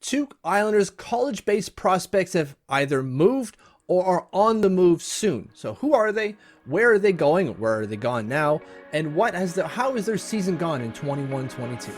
Two Islanders college-based prospects have either moved or are on the move soon. So who are they? Where are they going? Where are they gone now? And how has their season gone in 21-22?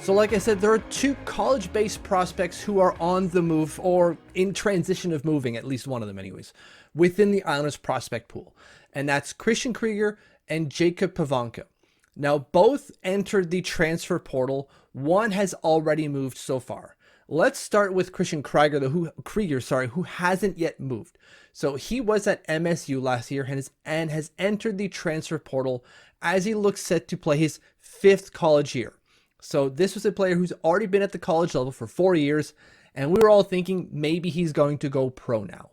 So like I said, there are two college-based prospects who are on the move or in transition of moving, at least one of them anyways, within the Islanders prospect pool. And that's Christian Krieger and Jacob Pavanka. Now, both entered the transfer portal. One has already moved so far. Let's start with Christian Krieger, who hasn't yet moved. So he was at MSU last year and has entered the transfer portal as he looks set to play his 5th college year. So this was a player who's already been at the college level for 4 years, and we were all thinking maybe he's going to go pro now.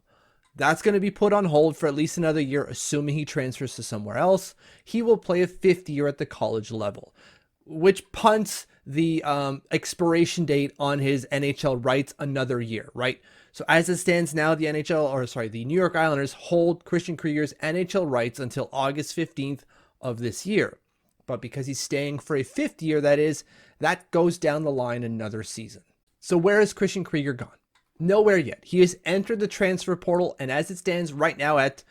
That's going to be put on hold for at least another year, assuming he transfers to somewhere else. He will play a 5th year at the college level, which punts the expiration date on his NHL rights another year, right? So as it stands now, the New York Islanders hold Christian Krieger's NHL rights until August 15th of this year. But because he's staying for a 5th year, that goes down the line another season. So where has Christian Krieger gone? Nowhere yet. He has entered the transfer portal, and as it stands right now at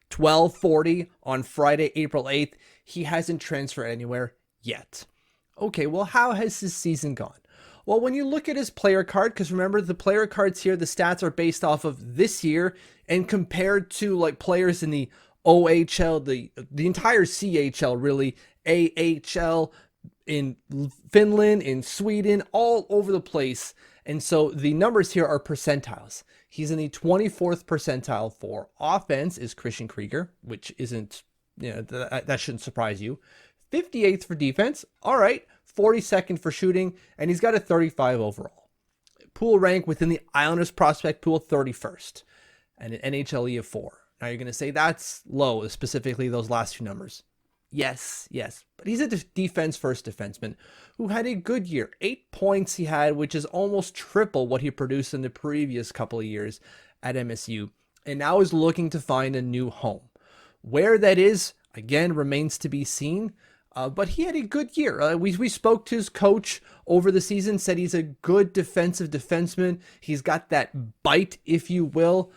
12:40 on Friday, April 8th, he hasn't transferred anywhere yet. Okay, well, how has his season gone? Well, when you look at his player card, because remember, the player cards here, the stats are based off of this year and compared to like players in the OHL, the entire CHL really, AHL, in Finland, in Sweden, all over the place. And so the numbers here are percentiles. He's in the 24th percentile for offense is Christian Krieger, which isn't, that shouldn't surprise you. 58th for defense. All right. 42nd for shooting. And he's got a 35 overall. Pool rank within the Islanders prospect pool, 31st. And an NHLE of 4. Now you're going to say that's low, specifically those last two numbers. Yes. But he's a defense first defenseman who had a good year. 8 points he had, which is almost triple what he produced in the previous couple of years at MSU, and now is looking to find a new home. Where that is, again, remains to be seen. But he had a good year. We spoke to his coach over the season, said he's a good defensive defenseman. He's got that bite, if you will.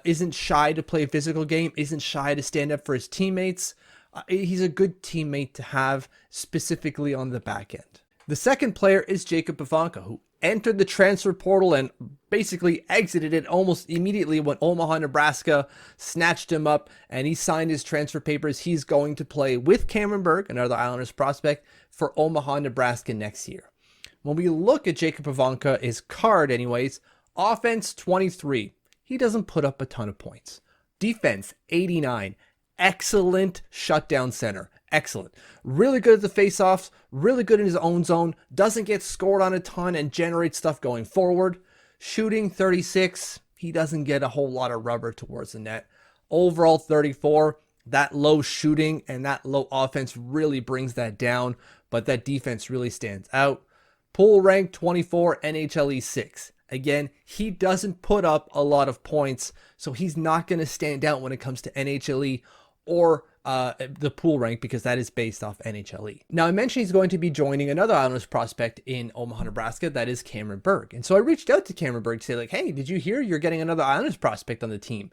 Isn't shy to play a physical game, isn't shy to stand up for his teammates. He's a good teammate to have, specifically on the back end. The second player is Jacob Pavanka, who entered the transfer portal and basically exited it almost immediately when Omaha, Nebraska snatched him up and he signed his transfer papers. He's going to play with Cameron Berg, another Islanders prospect, for Omaha, Nebraska next year. When we look at Jacob Pavanka, his card anyways, offense 23. He doesn't put up a ton of points. Defense 89. Excellent shutdown center. Excellent. Really good at the faceoffs. Really good in his own zone. Doesn't get scored on a ton and generates stuff going forward. Shooting 36. He doesn't get a whole lot of rubber towards the net. Overall 34. That low shooting and that low offense really brings that down. But that defense really stands out. Pool rank 24. NHLE 6. Again, he doesn't put up a lot of points. So he's not going to stand out when it comes to NHLE or the pool rank, because that is based off NHLE. Now, I mentioned he's going to be joining another Islanders prospect in Omaha, Nebraska. That is Cameron Berg. And so I reached out to Cameron Berg to say, like, hey, did you hear you're getting another Islanders prospect on the team?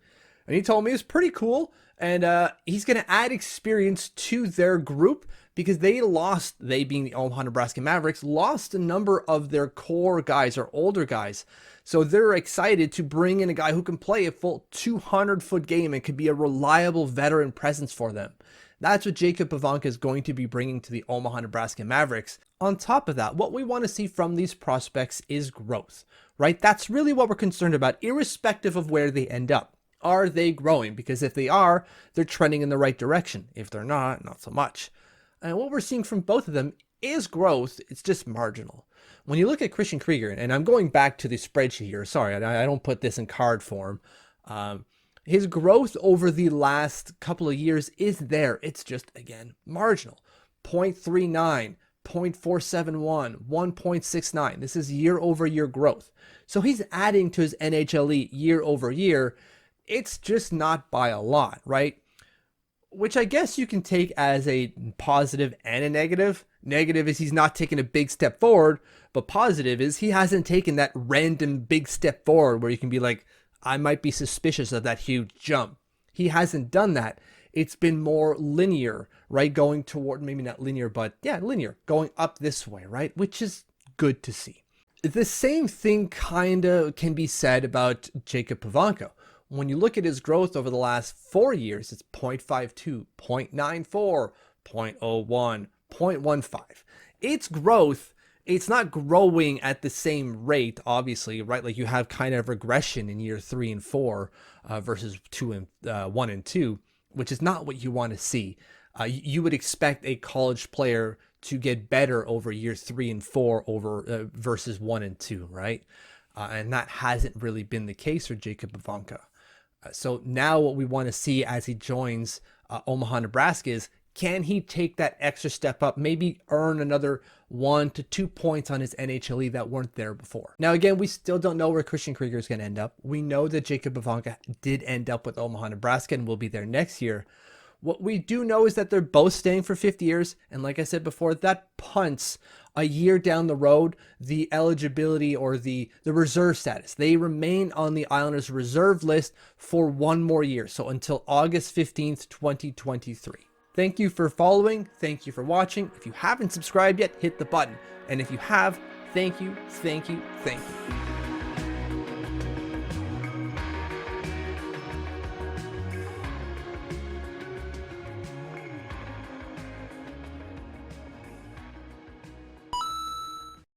And he told me it's pretty cool. And he's going to add experience to their group because they being the Omaha, Nebraska Mavericks, lost a number of their core guys or older guys. So they're excited to bring in a guy who can play a full 200-foot game and could be a reliable veteran presence for them. That's what Jacob Pavanka is going to be bringing to the Omaha, Nebraska Mavericks. On top of that, what we want to see from these prospects is growth, right? That's really what we're concerned about, irrespective of where they end up. Are they growing? Because if they are, they're trending in the right direction. If they're not, not so much. And what we're seeing from both of them is growth. It's just marginal. When you look at Christian Krieger, and I'm going back to the spreadsheet here. Sorry, I don't put this in card form. His growth over the last couple of years is there. It's just, again, marginal. 0.39, 0.471, 1.69. This is year over year growth. So he's adding to his NHLE year over year. It's just not by a lot, right? which I guess you can take as a positive and a negative. Negative is he's not taking a big step forward, but positive is he hasn't taken that random big step forward where you can be like, I might be suspicious of that huge jump. He hasn't done that. It's been more linear, right? Going toward, maybe not linear, but yeah, linear, going up this way, right? Which is good to see. The same thing kind of can be said about Jacob Povanko. When you look at his growth over the last 4 years, it's 0.52, 0.94, 0.01, 0.15. It's growth. It's not growing at the same rate, obviously, right? Like you have kind of regression in year 3 and 4 versus 1 and 2, which is not what you want to see. You would expect a college player to get better over year 3 and 4 over versus 1 and 2, right? And that hasn't really been the case for Jacob Povanka. So now what we want to see as he joins Omaha, Nebraska is, can he take that extra step up, maybe earn another 1 to 2 points on his NHLE that weren't there before? Now, again, we still don't know where Christian Krieger is going to end up. We know that Jacob Povanka did end up with Omaha, Nebraska, and will be there next year. What we do know is that they're both staying for 50 years. And like I said before, that punts a year down the road the eligibility or the reserve status. They remain on the Islanders reserve list for 1 more year. So until August 15th, 2023. Thank you for following. Thank you for watching. If you haven't subscribed yet, hit the button. And if you have, thank you, thank you, thank you.